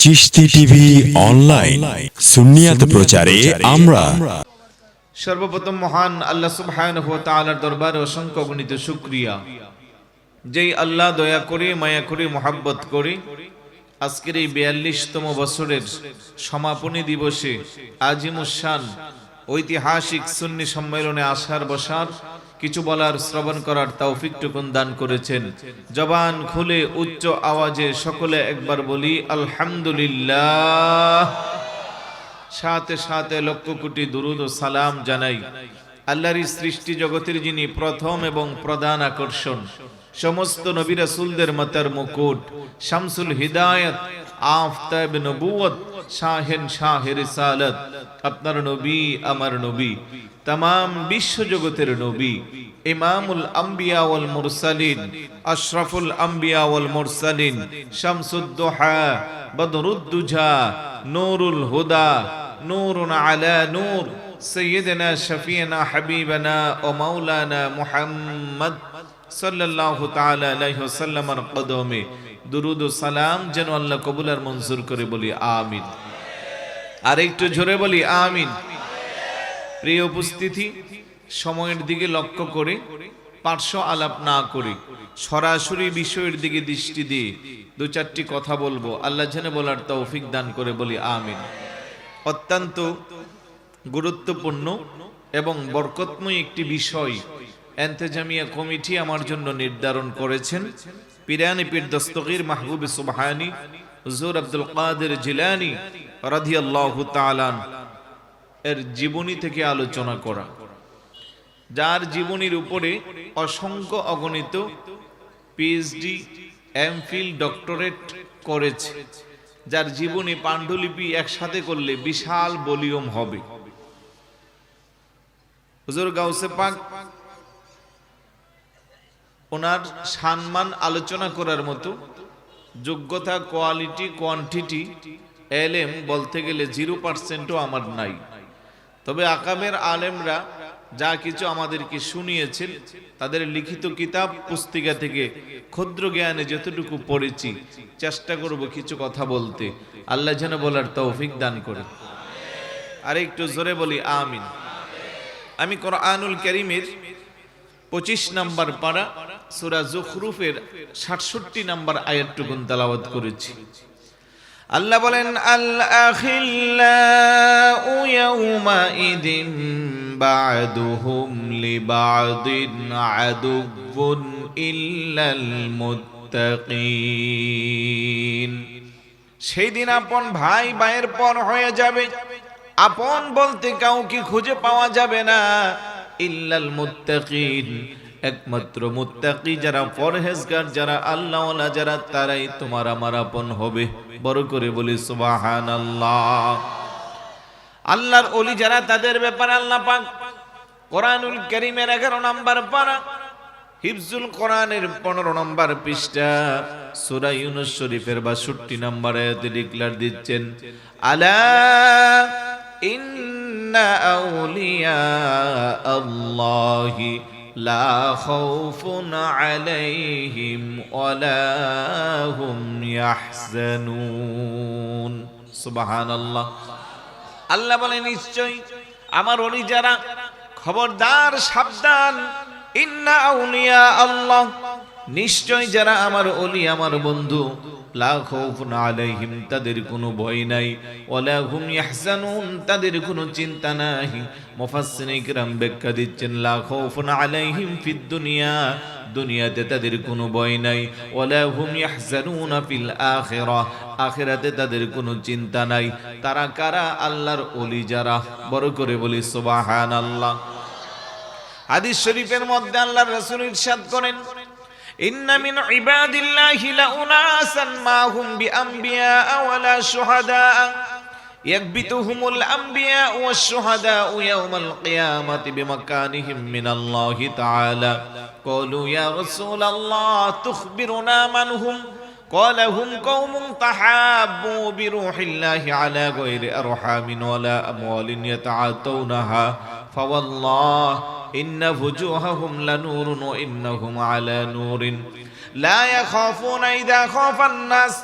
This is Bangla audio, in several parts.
চিশতি টিভি অনলাইন সুন্নিয়াত প্রচারে আমরা। সর্বপ্রথম মহান আল্লাহ সুবহানাহু ওয়া তাআলার দরবারে অসংখ্য অগণিত শুকরিয়া, যেই আল্লাহ দয়া করে মায়া করে মহব্বত করে আজকের এই ৪২তম বছরের সমাপনী দিবসে আজিমুশান ঐতিহাসিক সুন্নি সম্মেলনে আসার বসার কিছু বলার শ্রবণ করার তৌফিকটুকুন দান করেছেন। জবান খুলে উচ্চ আওয়াজে সকলে একবার বলি আলহামদুলিল্লাহ। সাথে সাথে লক্ষ কোটি দুরুদ ও সালাম জানাই আল্লাহর সৃষ্টি জগতের যিনি প্রথম এবং প্রধান আকর্ষণ, সমস্ত নবী রাসূলদের মাথার মুকুট, শামসুল হিদায়াত, আফতাব নবুয়ত, শাহেন শাহে রিসালাত, আপনার নবী আমার নবী, तमाम বিশ্ব জগতের নবী, ইমামুল আম্বিয়া ওয়াল মুরসালিন, আশরাফুল আম্বিয়া ওয়াল মুরসালিন, শামসুদ দুহা, বদরুদ দুজা, নূরুল হুদা, নূরুন আলা নূর, সাইয়্যিদনা শফিয়না হাবিবানা ও মাওলানা মুহাম্মদ সাল্লাল্লাহু তাআলা আলাইহি ওয়াসাল্লামের কদমে দুরুদ ও সালাম যেন আল্লাহ কবুল আর মঞ্জুর করে, বলি আমিন। আর একটু জোরে বলি আমিন। প্রিয় উপস্থিতি, সময়ের দিকে লক্ষ্য করে পার্শ্ব আলাপ না করে সরাসরি বিষয়ের দিকে দৃষ্টি দিয়ে দু চারটি কথা বলবো, আল্লাহ যেন বলার তৌফিক দান করে, বলি আমিন। অত্যন্ত গুরুত্বপূর্ণ এবং বরকতময় একটি বিষয় এন্তেজামিয়া কমিটি আমার জন্য নির্ধারণ করেছেন। পিরানি পীর দস্তগীর মাহবুব সুবহানী হুজুর আব্দুল কাদের জিলানী রাদিয়াল্লাহু তাআলা এর জীবনী থেকে আলোচনা করা, যার জীবনীর উপরে অসংখ্য অগণিত পিএইচডি, এমফিল, ডক্টরেট করেছে, যার জীবনী পাণ্ডুলিপি একসাথে করলে বিশাল ভলিউম হবে। হুজুর গাউসে পাক ওনার সম্মান আলোচনা করার মতো যোগ্যতা, কোয়ালিটি, কোয়ান্টিটি, এলএম বলতে গেলে 0%ও আমার নাই। তবে আকামের আলেমরা যা কিছু আমাদেরকে শুনিয়েছেন, তাদের লিখিত কিতাব পুস্তিকা থেকে ক্ষুদ্র জ্ঞানে যতটুকু পড়েছি চেষ্টা করব কিছু কথা বলতে, আল্লাহ যেন বলার তৌফিক দান করে। আর একটু জোরে বলি আমিন। আমি কোরআনুল কারীমের 25 নম্বর পারা সূরা যুখরুফের 67 নম্বর আয়াতটুকুন তেলাওয়াত করেছি। আল্লাহ বলেন, আল আখিল্লাউ ইয়াউমাইদিন বা'দুহুম লিবা'দিন আদুউন ইল্লাল মুত্তাকিন। সেই দিন আপন ভাই ভাইয়ের পর হয়ে যাবে, আপন বলতে কাউকে খুঁজে পাওয়া যাবে না, ইল্লাল মুত্তাকিন, একমাত্র মুত্তাকি যারা, পরহেজগার যারা, আল্লাহওয়ালা যারা, তারাই তোমার আমার আপন হবে। বড় করে বলি সুবহানাল্লাহ। আল্লাহর ওলি যারা, তাদের ব্যাপারে আল্লাহ পাক কোরআনুল কারীমের 11 নম্বর পারা হিফজুল কোরআনের 15 নম্বর পৃষ্ঠা সূরা ইউনূস শরীফের 62 নম্বর আয়াতে ডিক্লার দিচ্ছেন, আলা ইন্না আউলিয়া আল্লাহি লা খাউফুন আলাইহিম ওয়ালা হুম ইয়াহজানুন। সুবহানাল্লাহ। আল্লাহ বলেন, নিশ্চয় আমার ওলি যারা, খবরদার সাবধান, ইন্না আউলিয়া আল্লাহ, নিশ্চয় যারা আমার ওলি, আমার বন্ধু, লা খাউফুন আলাইহিম, তাদের কোনো ভয় নাই, ওয়ালা হুম ইয়াহজানুন, তাদের কোনো চিন্তা নাই। মুফাসসিরিন কিরাম ব্যাখ্যা দিচ্ছেন, লা খাউফুন আলাইহিম ফিদ দুনিয়া, দুনিয়াতে তাদের কোনো ভয় নাই, ওয়ালা হুম ইয়াহজানুনা ফিল আখিরাহ, আখিরাতে তাদের কোনো চিন্তা নাই। তারা কারা? আল্লাহর ওলি যারা। বড় করে বলি সুবহানাল্লাহ। হাদিস শরীফের মধ্যে আল্লাহর রাসূল ইরশাদ করেন, ইন্না মিন ইবাদিল্লাহি লাউনাসান মা হুম বিআম্বিয়া ওয়ালা শুহাদা ইয়াকবিতুহুমুল আম্বিয়া ওয়াশ শুহাদা ইয়াওমাল কিয়ামাতি বিমাকানিহিম মিনাল্লাহি তাআলা। ক্বালু ইয়া রাসূলাল্লাহ তুখবিরুনা মান হুম? ক্বালা হুম কওমুন তাহাব্বু বিরূহিল্লাহি আলা গায়রি আরহামিন ওয়ালা আমওয়ালিন ইয়াতাআতাউনাহা ফাওয়াল্লাহ ইন্না ফুজুহাহুম লানুরুন ওয়া ইন্নাহুম আলা নূরিন লা ইয়াখাফুনা ইযা খাফান নাস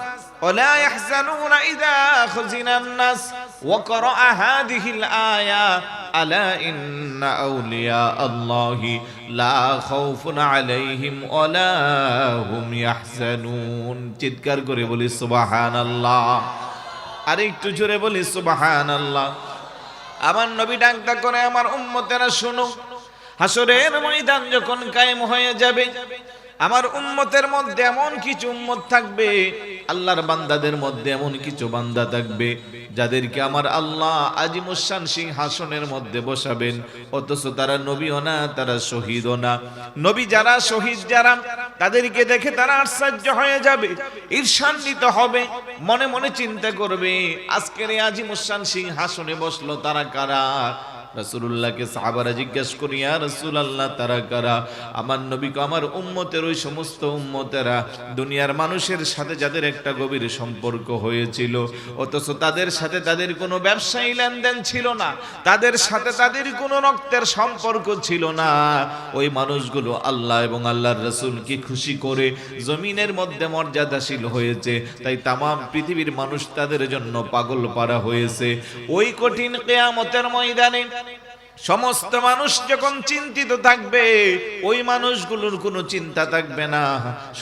ولا يحزنون إذا خزن الناس وقرأ هذه الآية ألا إن أولياء الله لا خوف عليهم ولا هم يحزنون চিৎকার করে বলি সুবহানাল্লাহ আর একটু জোরে বলি সুবহানাল্লাহ আমার নবী ডাকটা করে আমার উম্মতেরা শুনো হাসরের ময়দান যখন কায়েম হয়ে যাবে আমার উম্মতের মধ্যে এমন কিছু উম্মত থাকবে আল্লাহর বান্দাদের মধ্যে এমন কিছু বান্দা থাকবে যাদেরকে আমার আল্লাহ আজিমুশান সিংহাসনের মধ্যে বসাবেন অথচ তারা নবীও না তারা শহীদও না নবী যারা শহীদ যারা তাদেরকে দেখে তারা আশ্চর্য হয়ে যাবে ঈর্ষান্বিত হবে মনে মনে চিন্তা করবে আজকের এই আজিমুশান সিংহাসনে বসলো তারা কারা রাসূলুল্লাহকে সাহাবারা জিজ্ঞাসা করি ইয়া রাসূলুল্লাহ তারা কারা আমার নবীকে আমার উম্মতের ওই সমস্ত উম্মতেরা দুনিয়ার মানুষের সাথে যাদের একটা গভীর সম্পর্ক হয়েছিল অথচ তাদের সাথে তাদের কোনো ব্যবসায়ী লেনদেন ছিল না তাদের সাথে তাদের কোনো রক্তের সম্পর্ক ছিল না ওই মানুষগুলো আল্লাহ এবং আল্লাহর রাসূলকে খুশি করে জমিনের মধ্যে মর্যাদাশীল হয়েছে তাই তামাম পৃথিবীর মানুষ তাদের জন্য পাগল পারা হয়েছে ওই কঠিন কিয়ামতের ময়দানে সমস্ত মানুষ যখন চিন্তিত থাকবে ওই মানুষগুলোর কোনো চিন্তা থাকবে না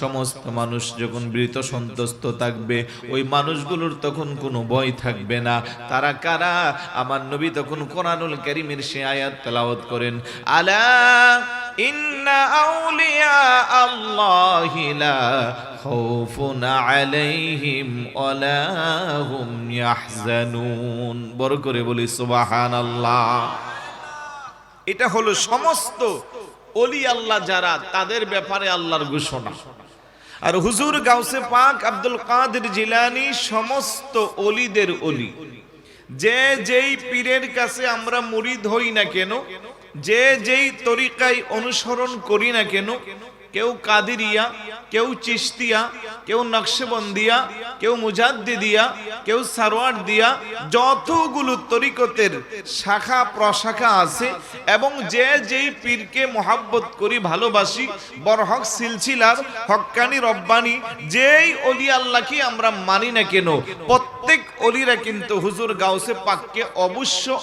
সমস্ত মানুষ যখন ভীত সন্ত্রস্ত থাকবে ওই মানুষগুলোর তখন কোনো ভয় থাকবে না তারা কারা আমার নবী তখন কোরআনুল কারীমের সে আয়াত তেলাওয়াত করেন আলা ইন্না আউলিয়া আল্লাহি লা খাউফুন আলাইহিম ওয়ালা হুম ইয়াহজানুন বড় করে বলি সুবহানাল্লাহ এটা হলো সমস্ত ওলি আল্লাহ যারা তাদের ব্যাপারে আল্লাহর ঘোষণা আর হুজুর গাউসে পাক আব্দুল কাদের জিলানী সমস্ত ওলিদের ওলি যে যেই পীরের কাছে আমরা মুরিদ হই না কেন যে যেই তরিকায় অনুসরণ করি না কেন কেউ কাদিরিয়া কেউ চিশতিয়া কেউ নকশবন্দিয়া কেউ মুজাদ্দিদিয়া কেউ সারওয়ার দিয়া যতগুলো তরিকতের শাখা প্রশাখা আছে এবং যে যেই পীরকে মহাব্বত করি ভালোবাসি বরহক সিলসিলার হক্কানি রব্বানি যেই ওলি আল্লাহকে আমরা মানি না কেন প্রত্যেক ওলিরা কিন্তু হুজুর গাউসে পাককে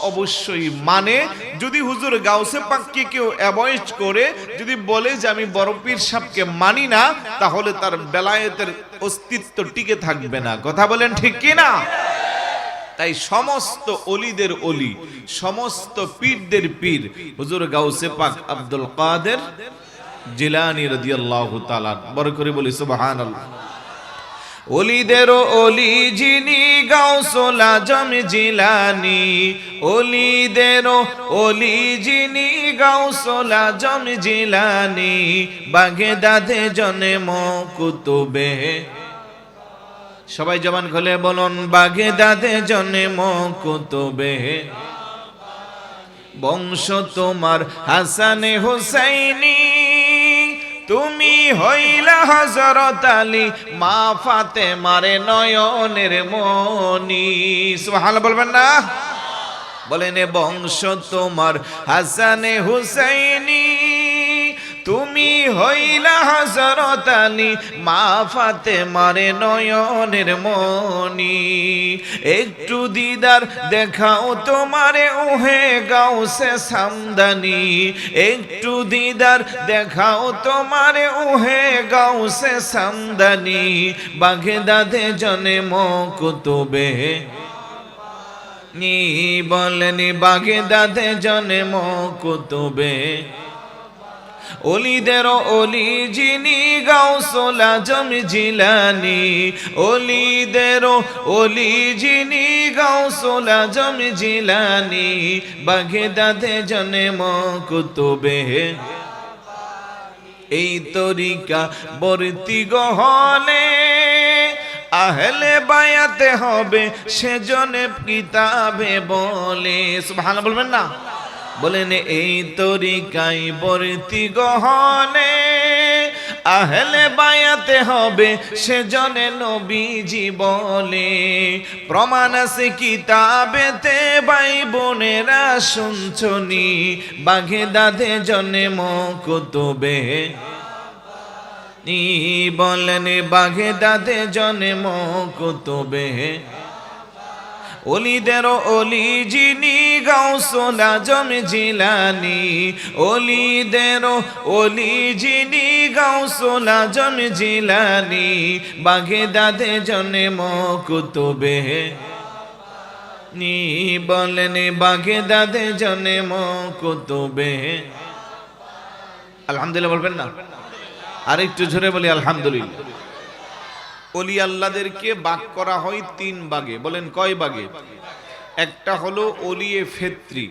অবশ্যই মানে যদি হুজুর গাউসে পাককে কেউ অ্যাভয়েড করে যদি বলে যে আমি বড় পীর সাহেবকে মানি না তাহলে তার বেলায়েতের অস্তিত্ব টিকে থাকবে না কথা বলেন ঠিক কি না তাই সমস্ত ওলিদের ওলি সমস্ত পীরদের পীর হুজুর গাউসে পাক আব্দুল কাদের জিলানী রাদিয়াল্লাহু তাআলা বড় করে বলি সুবহানাল্লাহ ওলিদেরও ওলি যিনি গাউসুল আজম জিলানী ওলিদেরও ওলি যিনি গাউসুল আজম জিলানী বাগদাদে জন্ম কুতুবে সবাই জবান খুলে বলুন বাগদাদে জন্ম কুতুবে বংশ তোমার হাসানে হুসাইনি তুমি হইলা হযরত আলী মা ফাতেমার নয়নের মনি সুবহানাল্লাহ বলবেন না বলেন বংশ তোমার হাসানে হুসাইনি তুমি হইলা হযরত আলী মা ফাতেমার নয়নের মনি একটু দিদার দেখাও তোমারে ওহে গাউসে সামদানি একটু দিদার দেখাও তোমারে ওহে গাউসে সামদানি বাগদাদে জন্ম কুতুবে নি বলেনি বাগদাদে জন্ম কুতুবে ওলিদের ওলি যিনি গাউসুল আজম জিলানী ওলিদের ওলি যিনি গাউসুল আজম জিলানী বাগদাদে জন্ম কুতুবে এই তরিকা বর্তি গহলে আহলে বায়াতে হবে সেজনে কিতাবে বলে সুবহানাল্লাহ বলবেন না বলেন এই তরিকাই বর্তি গহনে আহলে বায়াতে হবে সেজনে নবীজি বলে প্রমাণ আছে কিতাবেতে ভাই বোনেরা শুনছনি বাগদাদে জন্ম কুতুবে নি বলেন বাগদাদে জন্ম কুতুবে অলিদের অলি যিনি গাউসুল আজম জিলানী অলিদের অলি যিনি গাউসুল আজম জিলানী বাগদাদে জন্ম কুতুবে নি বলেন বাগদাদে জন্ম কুতুবে। আলহামদুলিল্লাহ বলবেন না? আর একটু জোরে বলি আলহামদুলিল্লাহ। অলি আল্লাহদেরকে ভাগ করা হয় তিন ভাগে। বলেন কয় ভাগে? একটা হলো অলিয়ে ফেত্রি,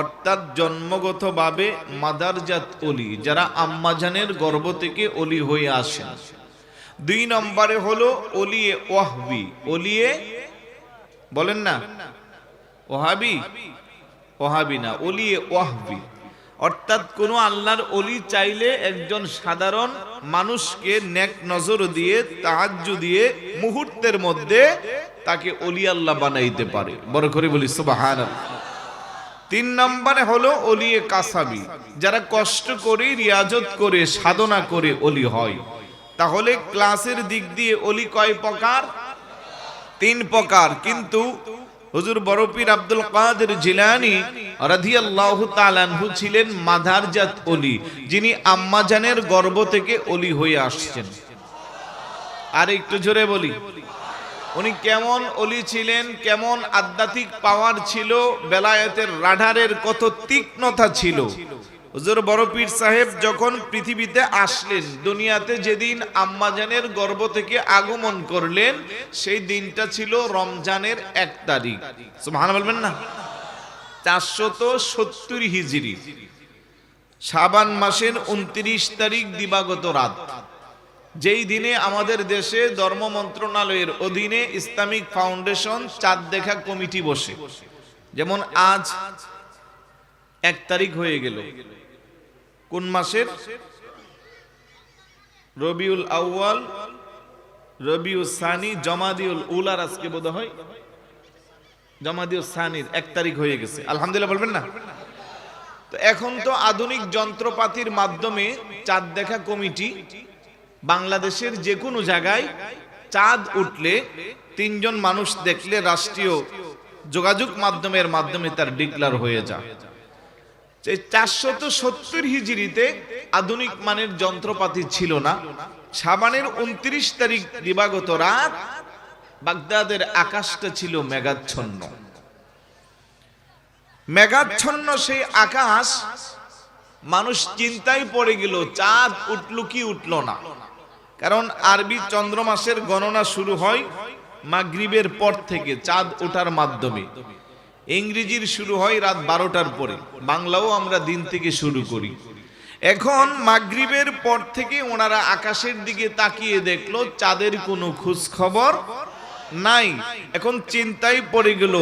অর্থাৎ জন্মগতভাবে মাদারজাত অলি, যারা আম্মাজানের গর্ভ থেকে অলি হয়ে আসেন। দুই নম্বরে হলো অলিয়ে ওয়াহবি, অলিয়ে বলেন না ওহাবি, ওহাবি না, অলিয়ে ওয়াহবি, অর্থাৎ কোন আল্লাহর অলি চাইলে একজন সাধারণ মানুষকে নেক নজর দিয়ে তাহাজ্জুদ দিয়ে মুহূর্তের মধ্যে তাকে অলি আল্লাহ বানাইতে পারে। বড় করে বলি সুবহানাল্লাহ। তিন নম্বরে হলো অলিয়ে কাসাবি, যারা কষ্ট করে রিয়াজত করে সাধনা করে অলি হয়। তাহলে ক্লাসের দিক দিয়ে অলি কয় প্রকার? তিন প্রকার। কিন্তু হুজুর বড় পীর আব্দুল কাদের জিলানী রাদিয়াল্লাহু তাআলা আনহু ছিলেন মাদারজাত অলি, যিনি আম্মাজানের গর্ভ থেকে অলি হয়ে আসছেন। আর একটু জোরে বলি, উনি কেমন অলি ছিলেন, কেমন আধ্যাত্মিক পাওয়ার ছিল, বেলায়েতের রাডারের কত তীক্ষ্ণতা ছিল। হুজুর বড় পীর সাহেব যখন পৃথিবীতে আসলেন, দুনিয়াতে যেদিন আম্মাজানের গর্ভ থেকে আগমন করলেন, সেই দিনটা ছিল রমজানের 1 তারিখ। সুবহানাল্লাহ বলবেন না? 470 হিজরি, শাবান মাসের 29 তারিখ দিবাগত রাত, যেই দিনে আমাদের দেশে ধর্ম মন্ত্রণালয়ের অধীনে ইসলামিক ফাউন্ডেশন চাঁদ দেখা কমিটি বসে। যেমন আজ 1 তারিখ হয়ে গেল, কোন মাসের? রবিউল আউয়াল, রবিউল সানি, জমাদিউল উলার আজকে বোধ হয় জমাদিউল সানির 1 তারিখ হয়ে গেছে। আলহামদুলিল্লাহ বলবেন না? তো এখন তো আধুনিক যন্ত্রপাতির মাধ্যমে চাঁদ দেখা কমিটি বাংলাদেশের যে কোনো জায়গায় চাঁদ উঠলে 3 জন মানুষ দেখলে রাষ্ট্রীয় যোগাযোগ মাধ্যমের মাধ্যমে তার ডিক্লার হয়ে যায়। 470 হিজরিতে আধুনিক মানের যন্ত্রপাতি ছিল না। শাবানের 29 তারিখ দিবাগত রাত বাগদাদের আকাশটা ছিল মেঘাচ্ছন্ন। মেঘাচ্ছন্ন সেই আকাশ, মানুষ চিন্তায় পড়ে গেল চাঁদ উঠল কি উঠল না। কারণ আরবি চন্দ্র মাসের গণনা শুরু হয় মাগরিবের পর থেকে চাঁদ ওঠার মাধ্যমে। ইংরেজির শুরু হয় রাত 12টার পরে, বাংলাও আমরা দিন থেকে শুরু করি। এখন মাগরিবের পর থেকে ওনারা আকাশের দিকে তাকিয়ে দেখলো চাঁদের কোনো খোঁজ খবর নাই। এখন চিন্তায় পড়ে গেল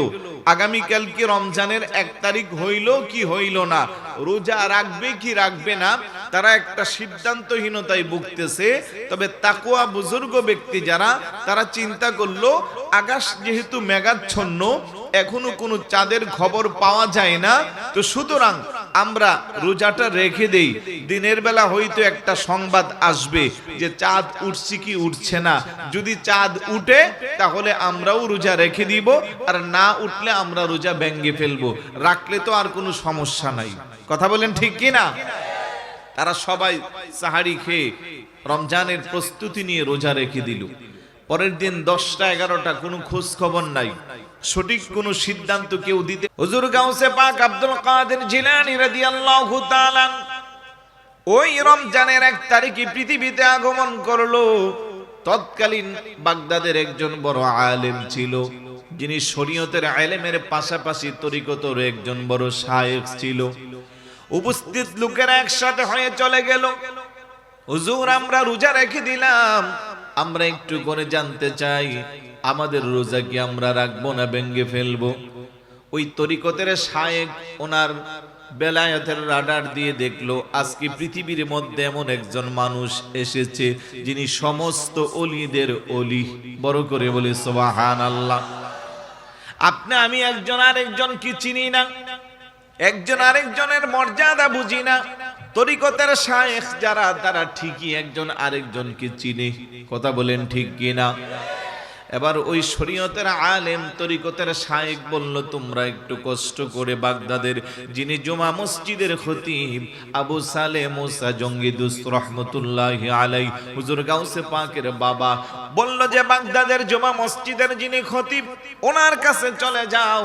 আগামীকালকে রমজানের 1 তারিখ হইল কি হইল না, রোজা রাখবে কি রাখবে না। তারা একটা সিদ্ধান্তহীনতায় ভুগতেছে। তবে তাকওয়া বুজুর্গ ব্যক্তি যারা, তারা চিন্তা করলো আকাশ যেহেতু মেঘাচ্ছন্ন, এখনো কোনো চাঁদের খবর পাওয়া যায় না, তো সুতরাং আমরা রোজাটা রেখে দেই। দিনের বেলা হয়তো একটা সংবাদ আসবে যে চাঁদ উঠছে কি উঠছে না। যদি চাঁদ উঠে তাহলে আমরাও রোজা রেখে দিব, আর না উঠলে আমরা রোজা ভেঙে ফেলবো। রাখলে তো আর কোনো সমস্যা নাই। কথা বলেন ঠিক কি না? তারা সবাই সাহারি খেয়ে রমজানের প্রস্তুতি নিয়ে রোজা রেখে দিল। পরের দিন 10টা 11টা কোনো খোঁজ খবর নাই, সঠিক কোনো সিদ্ধান্ত কেউ দিতে। হুজুর গাউসে পাক আব্দুল কাদের জিলানী রাদিয়াল্লাহু তাআলা ওই রমজানের 1 তারিখে পৃথিবীতে আগমন করলো। তৎকালীন বাগদাদের একজন বড় আলেম ছিল, যিনি শরীয়তের ইলমের পাশাপাশি তরিকতের একজন বড় শায়েখ ছিল। উপস্থিত লোকেরা একসাথে হয়ে চলে গেল, হুজুর আমরা রোজা রেখে দিলাম, আমরা একটু করে জানতে চাই আমাদের রোজা কি আমরা রাখবো না ভেঙে ফেলবো। ওই তরিকতের শায়েখ ওনার বেলায়েতের রাডার দিয়ে দেখলো আজকে পৃথিবীর মধ্যে এমন একজন মানুষ এসেছে যিনি সমস্ত অলিদের অলি। বড় করে বলি সুবহানাল্লাহ। আপনি আমি একজন আরেকজন কি চিনি না, একজন আরেকজনের মর্যাদা বুঝি না। তরিকতের শায়েখ যারা তারা ঠিকই একজন আরেকজনকে চিনে, কথা বলেন ঠিক কিনা? এবার ওই শরীয়তের আলেম তরিকতের শায়েখ বলল, তোমরা একটু কষ্ট করে বাগদাদের যিনি জুমা মসজিদের খতিব আবু সালে মুসা জঙ্গি দুস্ত রহমতুল্লাহি আলাই হুজুর গাউসে পাকের বাবা বলল যে বাগদাদের জুমা মসজিদের যিনি খতিব ওনার কাছে চলে যাও।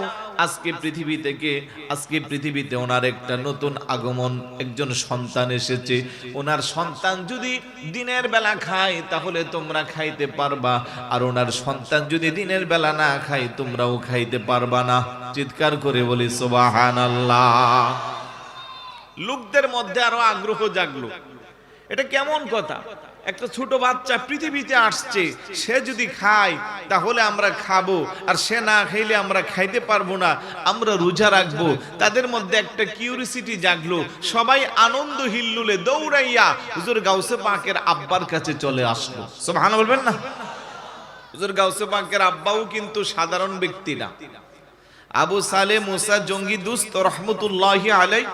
আজকে পৃথিবীতে ওনার একটা নতুন আগমন, একজন সন্তান এসেছে। ওনার সন্তান যদি দিনের বেলা খায় তাহলে তোমরা খাইতে পারবা, আর ওনার সন্তান যদি দিনের বেলা না খায় তোমরাও খাইতে পারবা না। চিৎকার করে বলি সুবহানাল্লাহ। লোকদের মধ্যে আরো আগ্রহ জাগলো, এটা কেমন কথা? একটা ছোট বাচ্চা পৃথিবীতে আসছে, সে যদি খায় তাহলে আমরা খাবো, আর সে না খাইলে আমরা খাইতে পারবো না, আমরা রোজা রাখবো। তাদের মধ্যে একটা কিউরিসিটি জাগলো, সবাই আনন্দ হিল্লুলে দৌড়াইয়া হুজুর গাউসে পাকের আব্বার কাছে চলে আসলো। সুবহানাল্লাহ বলবেন না? হুজুর গাউসে পাকের আব্বাও কিন্তু সাধারণ ব্যক্তি না। আবু সালে মুসা জঙ্গি দুস্ত রহমতুল্লাহি আলাই,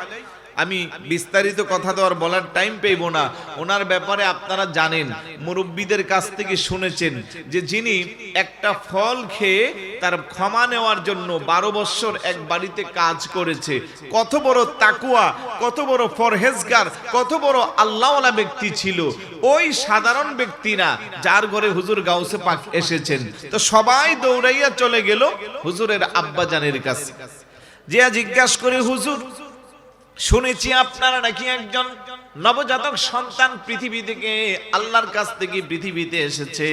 আমি বিস্তারিত কথা তো আর বলার টাইম পেইব না। ওনার ব্যাপারে আপনারা জানেন, মুরব্বীদের কাছ থেকে শুনেছেন যে যিনি একটা ফল খেয়ে তার ক্ষমা নেওয়ার জন্য 12 বছর এক বাড়িতে কাজ করেছে। কত বড় তাকুয়া, কত বড় পরহেজগার, কত বড় আল্লাহওয়ালা ব্যক্তি ছিল। ওই সাধারণ ব্যক্তি না, যার ঘরে হুজুর গাউসে পাক এসেছেন। তো সবাই দৌড়াইয়া চলে গেল হুজুরের আব্বাজানের কাছে। জিয়া জিজ্ঞাসা করে, হুজুর শুনেছি আপনারা নাকি একজন নবজাতক সন্তান পৃথিবী থেকে আল্লাহর কাছ থেকে পৃথিবীতে এসেছে,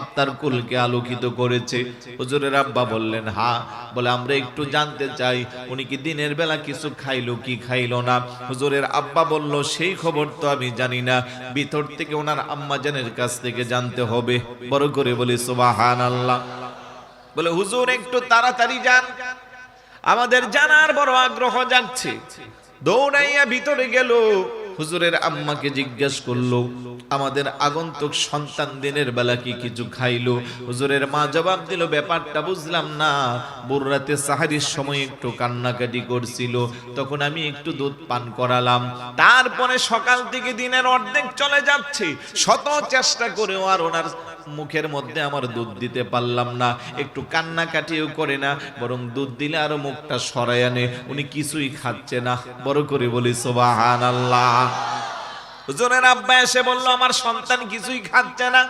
আপনার কুলকে আলোকিত করেছে। হুজুরের আব্বা বললেন হ্যাঁ। বলে আমরা একটু জানতে চাই উনি কি দিনের বেলা কিছু খাইলো কি খাইলো না? হুজুরের আব্বা বলল সেই খবর তো আমি জানি না, ভিতর থেকে ওনার আম্মাজানের কাছ থেকে জানতে হবে। বড় করে বলি সুবহানাল্লাহ। বলে হুজুর একটু তাড়াতাড়ি যান, আমাদের জানার বড় আগ্রহ জাগছে। দৌড়াইয়া ভিতরে গেল, হুজুরের আম্মাকে জিজ্ঞেস করলো আমাদের আগন্তুক সন্তান দিনের বেলা কি কিছু খাইলো? হুজুরের মা জবাব দিল ব্যাপারটা বুঝলাম না, ভোর রাতে সাহারির সময় একটু কান্নাকাটি করছিল, তখন আমি একটু দুধ পান করালাম। তারপরে সকাল থেকে দিনের অর্ধেক চলে যাচ্ছে, শত চেষ্টা করেও আর ওনার মুখের মধ্যে আমার দুধ দিতে পারলাম না। একটু কান্নাকাটিও করে না, বরং দুধ দিলে আরো মুখটা সরাই আনে। উনি কিছুই খাচ্ছে না। বড় করে বলি সুবহানাল্লাহ। হুজুরের আব্বা এসে বলল আমার সন্তান কিছুই খাচ্ছে না,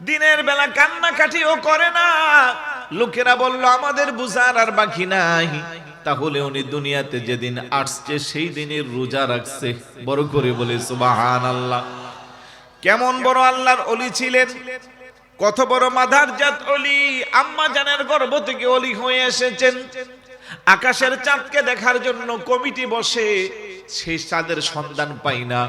দিনের বেলা কান্নাকাটিও করে না। লোকেরা বলল আমাদের বুঝার আর বাকি নাই। তাহলে উনি দুনিয়াতে যেদিন আসছে সেই দিনের রোজা রাখছে। বড় করে বলি সুবহানাল্লাহ। কেমন বড় আল্লাহর ওলি ছিলেন, কত বড় মাদারজাত ওলি, আম্মা জানের গর্ভ থেকে ওলি হয়ে এসেছেন। আকাশের চাঁদকে দেখার জন্য কমিটি বসে, সেই চাঁদের সন্ধান পাই না।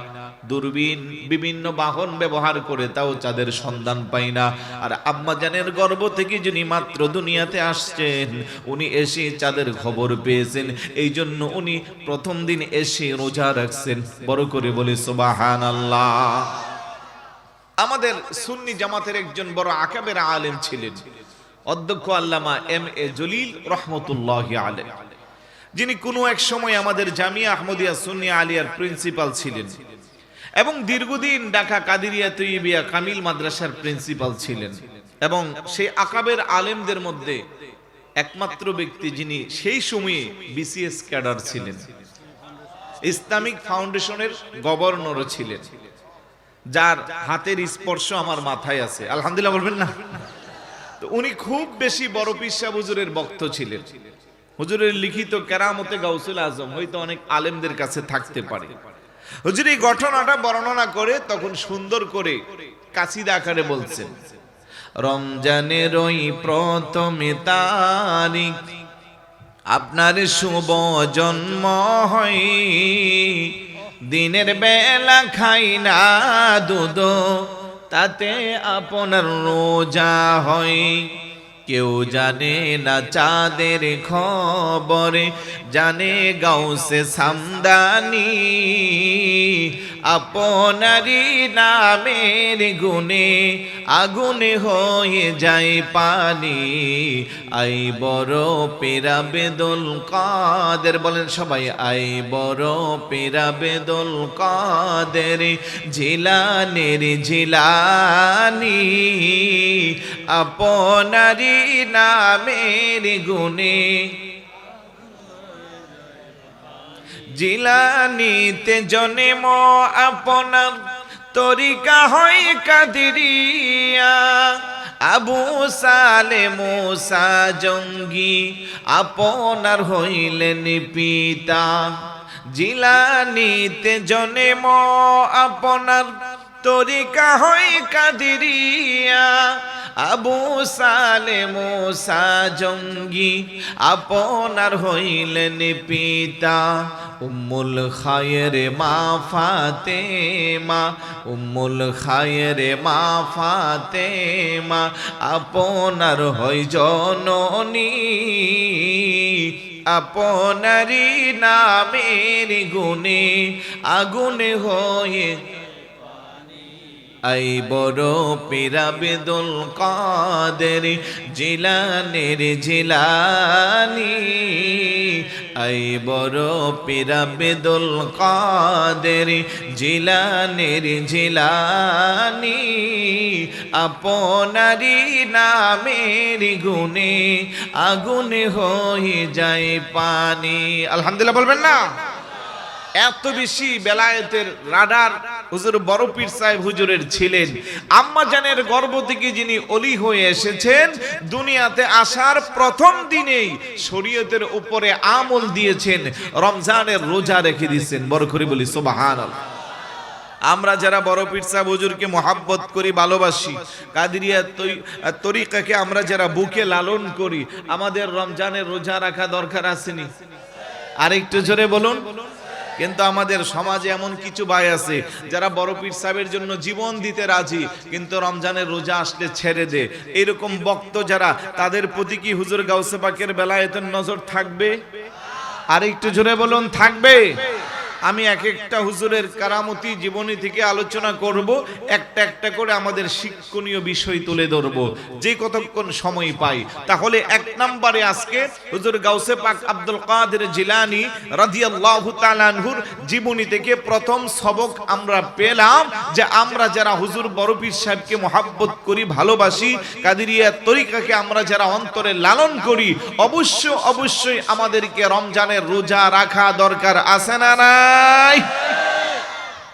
দূরবীন বিভিন্ন বাহন ব্যবহার করে তাও চাঁদের সন্ধান পাই না। আর আম্মা জানের গর্ভ থেকে যিনি মাত্র দুনিয়াতে আসছেন, উনি এসে চাঁদের খবর পেয়েছেন। এই জন্য উনি প্রথম দিন এসে রোজা রাখছেন। বড় করে বলি সুবহানাল্লাহ। আমাদের সুন্নি জামাতের একজন বড় আকাবের আলেম ছিলেন অধ্যক্ষ আল্লামা এম.এ. জলিল রহমতুল্লাহি আলাইহি, যিনি কোনো এক সময় আমাদের জামিয়া আহমদিয়া সুন্নি আলিয়ার প্রিন্সিপাল ছিলেন এবং দীর্ঘদিন ঢাকা কাদিরিয়া তৈয়বিয়া কামিল মাদ্রাসার প্রিন্সিপাল ছিলেন। এবং সেই আকাবের আলেমদের মধ্যে একমাত্র ব্যক্তি যিনি সেই সময়ে বিসিএস ক্যাডার ছিলেন, ইসলামিক ফাউন্ডেশনের গভর্নরও ছিলেন, যার হাতের স্পর্শ আমার মাথায় আছে। আলহামদুলিল্লাহ বলবেন না? তো উনি খুব বেশি বড় পীর সাহেব হুজুরের ভক্ত ছিলেন। হুজুরের লিখিত কেরামতে গাউসুল আজম হয়তো অনেক আলেমদের কাছে থাকতে পারে। হুজুর এই ঘটনাটা বর্ণনা করে তখন সুন্দর করে কাসিদা আকারে বলছেন, রমজানের ওই প্রথম তারিখ আপনার শুভ জন্ম হয়, দিনের বেলা খাই না দুধ, তাতে আপনার রোজা হয়। কেউ জানে না চাঁদের খবরে, জানে গাউসে সামদানি, আপনারি নামের গুণে আগুনে হয়ে যায় পানি আই বড় পেরা বেদুল কাদের বলেন সবাই আই বড় পেরা বেদুল কাদের জিলানের জিলানি আপনারি নামের গুণে জিলানিতে জন্ম আপনার তরিকা হয় কাদেরিয়া আবু সালে মুসা জঙ্গি আপনার হইলেন পিতা জিলানিতে জন্ম আপনার তরিকা হয় কাদেরিয়া আবু সালে মুসা জঙ্গি আপনার হইলেন পিতা উম্মুল খায়ের মা ফাতেমা উম্মুল খায়ের মা ফাতেমা আপনার হয় জননী আপনারি নামের গুণে আগুনে হয়ে আই বড় পীরা বেদুল কাদের জিলানের জিলানি আই বড় পীরা বেদুল কাদের জিলানের জিলানি আপনারি নামের গুণে আগুনে হয়ে যায় পানি আলহামদুলিল্লাহ বলবেন না এত বেশি বেলায়েতের রাডার হুজুর বড় পীর সাহেব হুজুরের ছিলেন আম্মা জানের গর্ভ থেকে যিনি ওলি হয়ে এসেছেন দুনিয়াতে আসার প্রথম দিনেই শরীয়তের উপরে আমল দিয়েছেন রমজানের রোজা রেখে দিয়েছেন বড় করে বলি সুবহানাল্লাহ আমরা যারা বড় পীর সাহেব হুজুরকে মহব্বত করি ভালোবাসি কাদেরিয়া তরিকাকে আমরা যারা বুকে লালন করি আমাদের রমজানের রোজা রাখা দরকার আসেনি আরেকটু জোরে বলুন কিন্তু আমাদের সমাজে এমন কিছু ভাই আছে যারা বড় পীর সাহেবের জন্য জীবন দিতে রাজি কিন্তু রমজানের রোজা আসলে ছেড়ে দেয় এরকম বক্ত যারা তাদের প্রতি কি হুজুর গাউসে পাকের বেলায়েতের নজর থাকবে আরেকটু জোরে বলুন থাকবে আমি এক একটা হুজুরের কারামতি জীবনী থেকে আলোচনা করব একটা একটা করে আমাদের শিক্ষণীয় বিষয় তুলে ধরব যে কতক্ষণ সময় পাই তাহলে এক নম্বরে আজকে হুজুর গাউসে পাক আব্দুল কাদের জিলানী রাদিয়াল্লাহু তাআলা আনহুর জীবনী থেকে প্রথম সবক আমরা পেলাম যে আমরা যারা হুজুর বড় পীর সাহেবকে মহব্বত করি ভালোবাসি কাদেরিয়া তরিকাকে আমরা যারা অন্তরে লালন করি অবশ্যই আমাদেরকে রমজানের রোজা রাখা দরকার আছে না না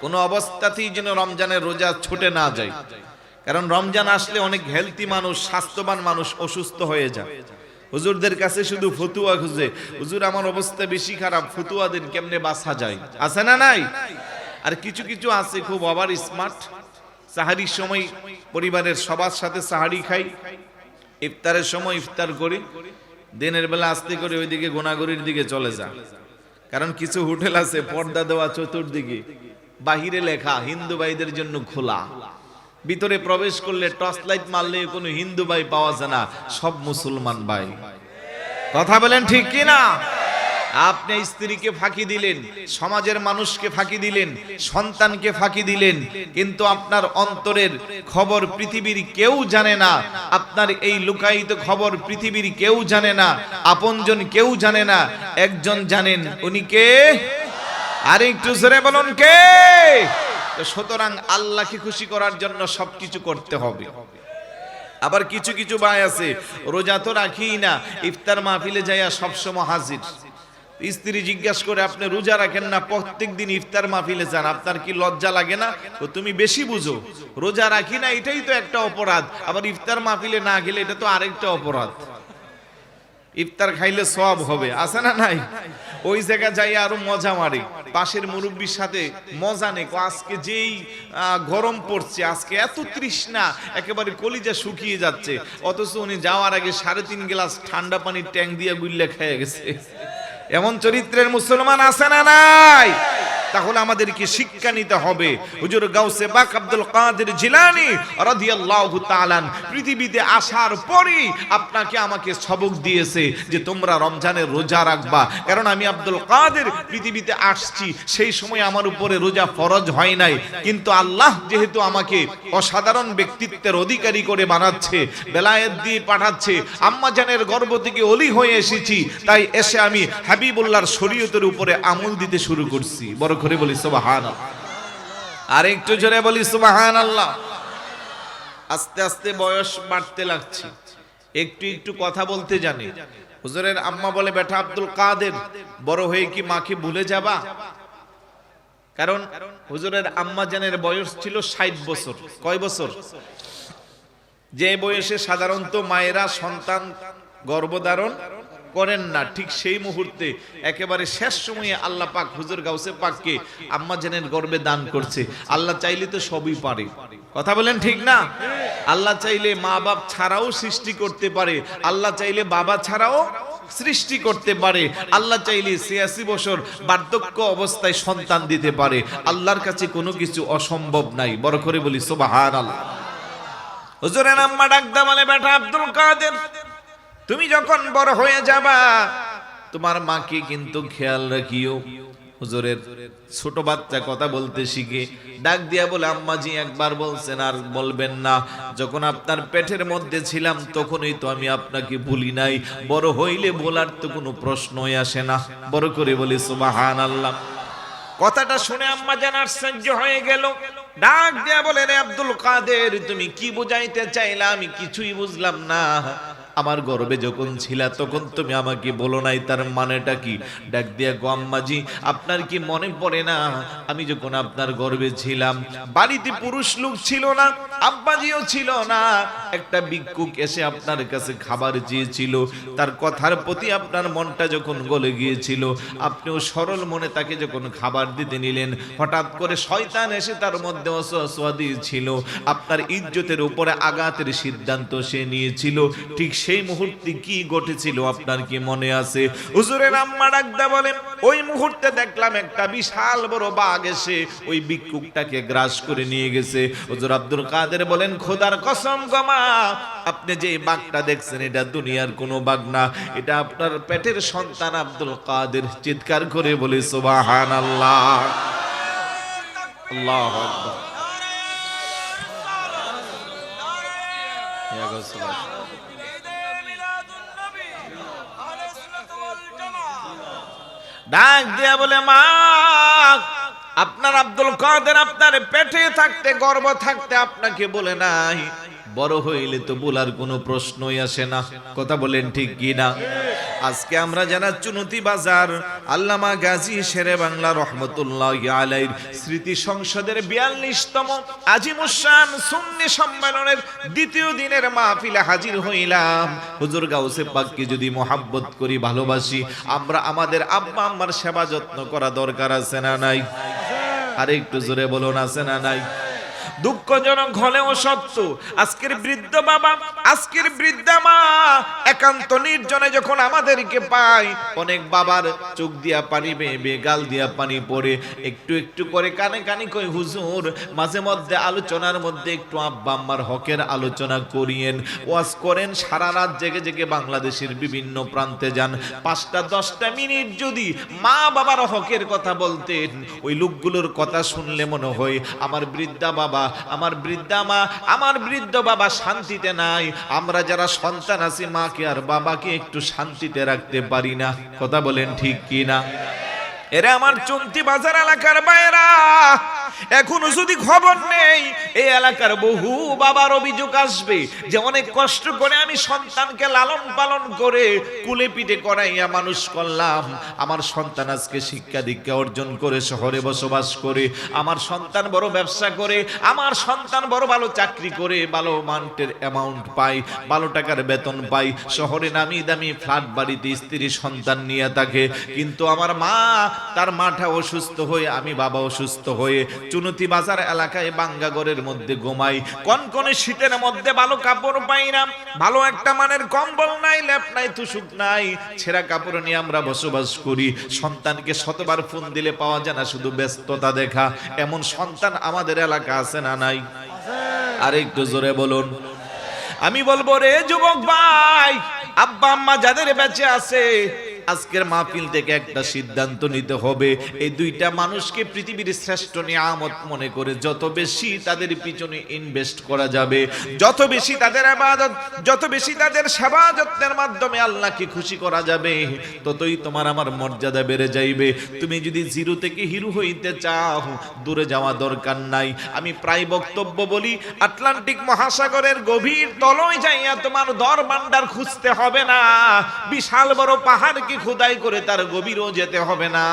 কোন অবস্থাতেই যেন রমজানের রোজা ছুটে না যায় কারণ রমজান আসলে অনেক হেলথি মানুষ স্বাস্থ্যবান মানুষ অসুস্থ হয়ে যায় হুজুরদের কাছে শুধু ফতুয়া খুঁজে হুজুর আমার অবস্থা বেশি খারাপ ফতুয়া দেন কেমনে বাঁচা যায় আছে না নাই আর কিছু কিছু আছে খুব ওভার স্মার্ট সাহারির সময় পরিবারের সবার সাথে সাহারি খাই ইফতারের সময় ইফতার করি দিনের বেলা আস্তে করে ওইদিকে গোনাগরির দিকে চলে যায় কারণ কিছু হোটেল আছে পর্দা দেওয়া চতুর্দিকে বাহিরে লেখা হিন্দু ভাইদের জন্য খোলা ভিতরে প্রবেশ করলে টর্চ লাইট মারলে কোনো হিন্দু ভাই পাওয়া যায় না সব মুসলমান ভাই কথা বলেন ঠিক কি না আপনি স্ত্রীকে ফাঁকি দিলেন সমাজের মানুষকে ফাঁকি দিলেন সন্তানকে ফাঁকি দিলেন কিন্তু আপনার অন্তরের খবর পৃথিবীর কেউ জানে না আপনার এই লুকায়িত খবর পৃথিবীর কেউ জানে না আপনজন কেউ জানে না একজন জানেন উনি কে আরেকটু জোরে বলুন কে সুতরাং আল্লাহকে খুশি করার জন্য সবকিছু করতে হবে আবার কিছু কিছু ভাই আছে রোজা তো রাখি না ইফতার মাহফিলে যাইয়া সবসময় হাজির স্ত্রী জিজ্ঞাসা করে আপনি রোজা রাখেন না প্রত্যেকদিন ইফতার মাহফিলে যান আপনার কি লজ্জা লাগে না তো তুমি বেশি বুঝো রোজা রাখি না এটাই তো একটা অপরাধ আবার ইফতার মাহফিলে না গেলে এটা তো আরেকটা অপরাধ ইফতার খাইলে সওয়াব হবে আছে না নাই ওই জায়গা যাই আরো মজা মারে পাশের মুরব্বির সাথে মজা নেই আজকে যেই গরম পড়ছে আজকে এত তৃষ্ণা একেবারে কলিজা শুকিয়ে যাচ্ছে অথচ উনি যাওয়ার আগে 3.5 গ্লাস ঠান্ডা পানির ট্যাঙ্ক দিয়ে গুল্লা খেয়ে গেছে এমন চরিত্রের মুসলমান আছে না নাই তাহলে আমাদেরকে শিক্ষা নিতে হবে। হুজুর গাউসে পাক আব্দুল কাদের জিলানী রাদিয়াল্লাহু তাআলা পৃথিবীতে আসার পরই আপনাকে আমাকে সবক দিয়েছে যে তোমরা রমজানের রোজা রাখবা। কারণ আমি আব্দুল কাদের পৃথিবীতে আসছি সেই সময় আমার উপরে রোজা ফরজ হয় নাই, কিন্তু আল্লাহ যেহেতু আমাকে অসাধারণ ব্যক্তিত্বের অধিকারী করে বানাচ্ছে, বেলায়েত দিয়ে পাঠাচ্ছে, আম্মা জানের গর্ভ থেকে ওলি হয়ে এসেছি, তাই এসে আমি হাবিবুল্লাহর শরীয়তের উপরে আমল দিতে শুরু করছি। বড় করে বলি সুবহানাল্লাহ, আর একটু জোরে বলি সুবহানাল্লাহ। আস্তে আস্তে বয়স বাড়তে লাগছে, একটু একটু কথা বলতে জানি। হুজুরের আম্মা বলে, বেটা আব্দুল কাদের, বড় হয়ে কি মাকে ভুলে যাবা? কারণ হুজুরের আম্মা জানের বয়স ছিল 60 বছর। কয় বছর? যে বয়সে সাধারণত মায়েরা সন্তান গর্ভধারণ করেন না, ঠিক সেই মুহূর্তে একেবারে শেষ সময়ে আল্লাহ পাক হুজুর গাউসে পাককে আম্মা জানের গর্ভে দান করছে। আল্লাহ চাইলে তো সবই পারে, কথা বলেন ঠিক না? আল্লাহ চাইলে মা বাপ ছাড়াও সৃষ্টি করতে পারে, আল্লাহ চাইলে বাবা ছাড়াও সৃষ্টি করতে পারে, আল্লাহ চাইলে 86 বছর বার্ধক্য অবস্থায় সন্তান দিতে পারে। আল্লাহর কাছে কোনো কিছু অসম্ভব নাই। বড় করে বলি সুবহানাল্লাহ। হুজুরের আম্মা ডাকদা বলে, বেটা আব্দুল কাদের, তুমি যখন বড় হয়ে যাবা তোমার মাকে কিন্তু খেয়াল রাখিও। হুজুরের ছোট বাচ্চা কথা বলতে শিখে ডাক দিয়া বলে, আম্মাজি একবার বলছেন আর বলবেন না, যখন আপনার পেটের মধ্যে ছিলাম তখনই তো আমি আপনাকে ভুলি নাই, বড় হইলে বলার তো কোনো প্রশ্নই আসে না। বড় করে বলি সুবহানাল্লাহ। কথাটা শুনে আম্মা জান আশ্চর্য হয়ে গেল, ডাক দিয়া বলে, রে আব্দুল কাদের, তুমি কি বুঝাইতে চাইলা? আমি কিছুই বুঝলাম না। আমার গর্ভে যখন ছিলা তখন তুমি আমাকে বলো নাই, তার মানেটা কি? ডাক দিয়া গো আম্মাজি, আপনার কি মনে পড়ে না আমি যখন আপনার গর্ভে ছিলাম বাড়িতে পুরুষ লোক ছিল না, আব্বাজিও ছিল না, একটা ভিক্ষুক এসে আপনার কাছে খাবার চেয়েছিল, তার কথার প্রতি আপনার মনটা যখন গলে গিয়েছিল, আপনিও সরল মনে তাকে যখন খাবার দিতে নিলেন, হঠাৎ করে শয়তান এসে তার মধ্যে ওয়াসওয়াসা দিয়েছিল, আপনার ইজ্জতের উপরে আঘাতের সিদ্ধান্ত সে নিয়েছিল। ঠিক সেই মুহূর্তে কি ঘটেছিল আপনার কি মনে আছে? হুজুরের আম্মা ডাকদা বলেন, ওই মুহূর্তে দেখলাম একটা বিশাল বড় বাঘ এসে ওই ভিক্ষুকটাকে গ্রাস করে নিয়ে গেছে। হুজুর আব্দুল কাদের বলেন, খোদার কসম গো মা, আপনি যে বাঘটা দেখছেন এটা দুনিয়ার কোনো বাঘ না, এটা আপনার পেটের সন্তান আব্দুল কাদের। চিৎকার করে বলি সুবহানাল্লাহ, আল্লাহু আকবার। ইয়া রাসূলুল্লাহ, ডাক দিয়া বলে, মা, আপনার আব্দুল কাদের আপনার পেটে থাকতে গর্ভ থাকতে আপনাকে বলে নাই, বড় হইলে তো বলার কোনো প্রশ্নই আসে না। কথা বলেন ঠিক কি না? আজকে আমরা যারা চুনতি বাজার আল্লামা গাজী শেরে বাংলা রহমতুল্লাহি আলাইহির স্মৃতি সংসদের 42তম আজিমুশান সুন্নি সম্মেলনের দ্বিতীয় দিনের মাহফিলে হাজির হইলাম। হুজুর গাউসে পাককে যদি মোহাব্বত করি, ভালোবাসি, আমরা আমাদের আব্বা আম্মার সেবা যত্ন করা দরকার আছে না নাই? আর একটু জোরে বলুন, আছে না নাই? দুঃখজনক হলেও সত্য, আজকের বৃদ্ধ বাবা, আজকের বৃদ্ধা মা একান্ত নির্জনে যখন আমাদেরকে পায়, অনেক বাবার চোখ দিয়া পানি বেয়ে গাল দিয়া পানি পড়ে, একটু একটু করে কানে কানে কই, হুজুর মাঝে মধ্যে আলোচনার মধ্যে একটু আব্বা আম্মার হকের আলোচনা করিয়েন, ওয়াজ করেন। সারা রাত জেগে জেগে বাংলাদেশের বিভিন্ন প্রান্তে যান, 5-10 মিনিট যদি মা বাবার হকের কথা বলতেন, ওই লোকগুলোর কথা শুনলে মনে হয় আমার বৃদ্ধা বাবা, আমার বৃদ্ধা মা, আমার বৃদ্ধ বাবা শান্তিতে নাই। আমরা যারা সন্তান আছি, মাকে আর বাবাকে একটু শান্তিতে রাখতে পারি না। কথা বলেন ঠিক কি না? এরা আমার চন্তি বাজার এলাকার বাইরা, এখনো যদি খবর নেই, এই এলাকার বহু বাবার অভিযোগ আসবে যে অনেক কষ্ট করে আমি সন্তানকে লালন পালন করে কুলে পিঠে করাইয়া মানুষ করলাম, আমার সন্তান আজকে শিক্ষা দীক্ষা অর্জন করে শহরে বসবাস করে, আমার সন্তান বড় ব্যবসা করে, আমার সন্তান বড় ভালো চাকরি করে, ভালো মান্টের অ্যামাউন্ট পাই, ভালো টাকার বেতন পাই, শহরে নামি দামি ফ্ল্যাট বাড়িতে স্ত্রী সন্তান নিয়ে থাকে, কিন্তু আমার মা, তার মাটা অসুস্থ হয়ে, আমি বাবা অসুস্থ হয়ে চুনতি বাজার এলাকায় বাঙ্গাগরের মধ্যে ঘুমাই, কনকনে শীতের মধ্যে ভালো কাপড় পাই না, ভালো একটা মানের কম্বল নাই, লেপ নাই, তুষুক নাই, ছেঁড়া কাপড় নিয়ে আমরা বসবাস করি। সন্তানকে শতবার ফোন দিলে পাওয়া যায় না, শুধু ব্যস্ততা দেখা। এমন সন্তান আমাদের এলাকা আছে না নাই? আর একটু জোরে বলুন। আমি বলবো রে যুবক ভাই, আব্বা আম্মা যাদের বেঁচে আছে, আজকের মাহফিল থেকে একটা সিদ্ধান্ত নিতে হবে। এই দুইটা মানুষকে পৃথিবীর শ্রেষ্ঠ নিয়ামত মনে করে যত বেশি তাদের পিছনে ইনভেস্ট করা যাবে, যত বেশি তাদের ইবাদত, যত বেশি তাদের সেবা যত্নের মাধ্যমে আল্লাহকে খুশি করা যাবে, ততই তোমার আমার মর্যাদা বেড়ে যাইবে। তুমি যদি জিরো থেকে হিরো হইতে চাও, দূরে যাওয়া দরকার নাই। আমি প্রায় বক্তব্য বলি, আটলান্টিক মহাসাগরের গভীর তলয় যাইয়া তোমার দর ভান্ডার খুঁজতে হবে না, বিশাল বড় পাহাড় খোদাই করে তার গভীরও যেতে হবে না।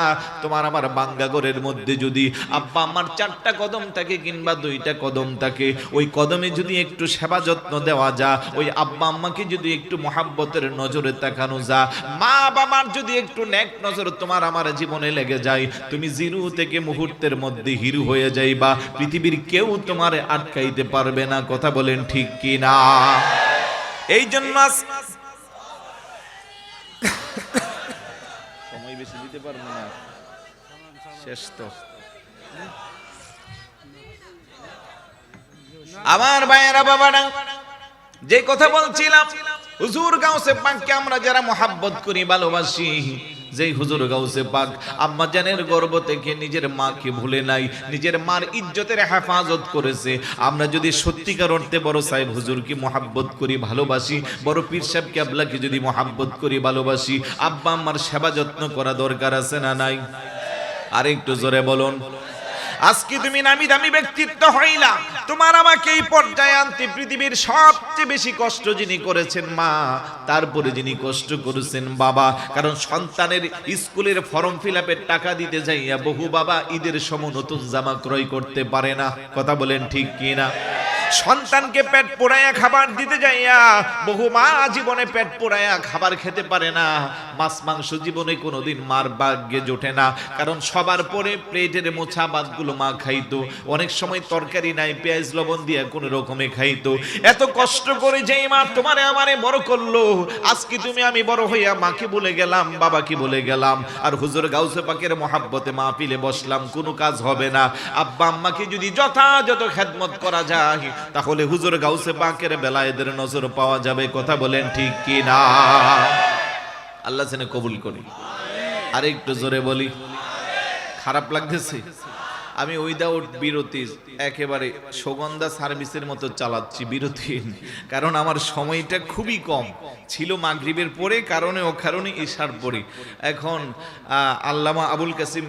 তোমার আমার বাঙ্গাগরের মধ্যে যদি আব্বা আমার 4টা কদম থাকে কিংবা 2টা কদম থাকে, ওই কদমে যদি একটু সেবা যত্ন দেওয়া যা, ওই আব্বা আম্মাকে যদি একটু মহাব্বতের নজরে তাকানো যা, মা বাবার যদি একটু নেক নজর তোমার আমার জীবনে লেগে যায়, তুমি জিরো থেকে মুহূর্তের মধ্যে হিরো হয়ে যাইবা। পৃথিবীর কেউ তোমারে আটকাইতে পারবে না। কথা বলেন ঠিক কি না? এই জন্য বেশি দিতে পারবো না, শেষ তো। আমার ভাইয়েরা বাবারা, যে কথা বলছিলাম, হুজুর গাউসে পাককে আমরা যারা মহাব্বত করি, ভালোবাসি, যেই হুজুর গাউসে পাক আম্মা জানের গর্ভ থেকে নিজের মাকে ভুলে নাই, নিজের মার ইজ্জতের হেফাজত করেছে। আমরা যদি সত্যিকার অর্থে বড় সাহেব হুজুরকে মহাব্বত করি, ভালোবাসি, বড় পীর সাহেব কেবলাকে যদি মহাব্বত করি, ভালোবাসি, আব্বা আম্মার সেবা যত্ন করা দরকার আছে না নাই? আর একটু জোরে বলুন। আজকে তুমি নামি দামি ব্যক্তিত্ব হইলা, তোমার আমাকে এই পর্যায়ে আনতে পৃথিবীর সবচেয়ে বেশি কষ্ট যিনি করেছেন মা, তারপরে যিনি কষ্ট করেছেন বাবা। কারণ সন্তানের স্কুলের ফর্ম ফিলআপের টাকা দিতে যাইয়া বহু বাবা ঈদের সময় নতুন জামা ক্রয় করতে পারে না। কথা বলেন ঠিক কি না? সন্তানকে পেট পোড়াইয়া খাবার দিতে যাইয়া বহু মা জীবনে পেট পোড়াইয়া খাবার খেতে পারে না। মাছ মাংস জীবনে কোনোদিন মার ভাগ্যে জোটে না, কারণ সবার পরে প্লেটের মোছা ভাতগুলো মা খাইতো। অনেক সময় তরকারি নাই, পেঁয়াজ লবণ দিয়ে কোনো রকমে খাইতো। এত কষ্ট করে যেই মা তোমারে আমারে বড় করলো, আজকে তুমি আমি বড় হইয়া মাকে বলে গেলাম, বাবাকে বলে গেলাম, আর হুজুর গাউসে পাকের মহাব্বতে মাহফিলে বসলাম, কোনো কাজ হবে না। আব্বা আম্মাকে যদি যথাযথ খেদমত করা যায়, তাহলে হুজুর গাউসে পাকের বেলায়েতের নজর পাওয়া যাবে। কথা বলেন ঠিক কি না? আল্লাহ যেন কবুল করি। আর একটু জোরে বলি। খারাপ লাগতেছে? আমি উইদাউট বিরতি একেবারে সুগন্ধা সার্ভিসের মতো চালাচ্ছি, বিরতি, কারণ আমার সময়টা খুবই কম ছিল। মাগরিবের পরে কারণে ও কারণে ইশার পরে। এখন আল্লামা আবুল কাসিম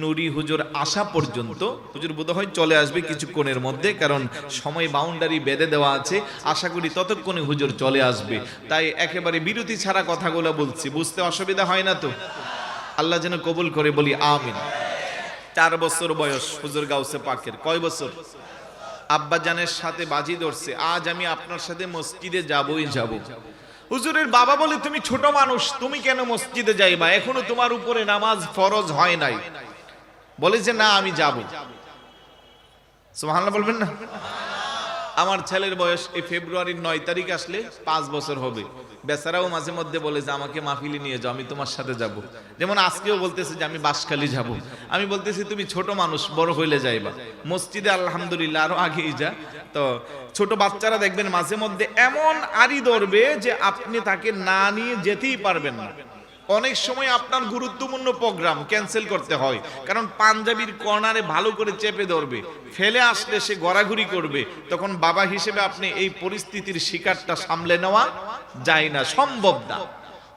নুরি হুজুর আসা পর্যন্ত, হুজুর বোধহয় চলে আসবে কিছুক্ষণের মধ্যে, কারণ সময় বাউন্ডারি বেঁধে দেওয়া আছে। আশা করি ততক্ষণে হুজুর চলে আসবে, তাই একেবারে বিরতি ছাড়া কথাগুলো বলছি। বুঝতে অসুবিধা হয় না তো? আল্লাহ যেন কবুল করে, বলি আমিন। 4 বছর বয়স হুজুর গাউসে পাকের। কয় বছর? আব্বা জানের সাথে বাজি ধরছে, আজ আমি আপনার সাথে মসজিদে যাবই যাব। হুজুরের বাবা বলে, তুমি ছোট মানুষ, তুমি কেন মসজিদে যাইবা? এখনো তোমার উপরে নামাজ ফরজ হয় নাই। বলে যে না, আমি যাব। সুবহানাল্লাহ বলবেন না? আমার ছেলের বয়স এই ফেব্রুয়ারির 9 তারিখ আসলে 5 বছর হবে। বেচারাও মাঝে মধ্যে বলে যে আমাকে মাহফিলে নিয়ে যাও, আমি তোমার সাথে যাব। যেমন আজকেও বলতেছে যে আমি বাঁশখালী যাব। আমি বলতেছি তুমি ছোট মানুষ, বড় হইলে যাইবা মসজিদে, আলহামদুলিল্লাহ আরো আগেই যা। তো ছোট বাচ্চারা দেখবেন মাঝে মধ্যে এমন আড়ি ধরবে যে আপনি তাকে না নিয়ে যেতেই পারবেন না। অনেক সময় আপনার গুরুত্বপূর্ণ প্রোগ্রাম ক্যান্সেল করতে হয়, কারণ পাঞ্জাবির কর্নারে ভালো করে চেপে ধরবে, ফেলে আসলে সে গড়াঘুরি করবে। তখন বাবা হিসেবে আপনি এই পরিস্থিতির শিকারটা সামলে নেওয়া যায় না, সম্ভব না।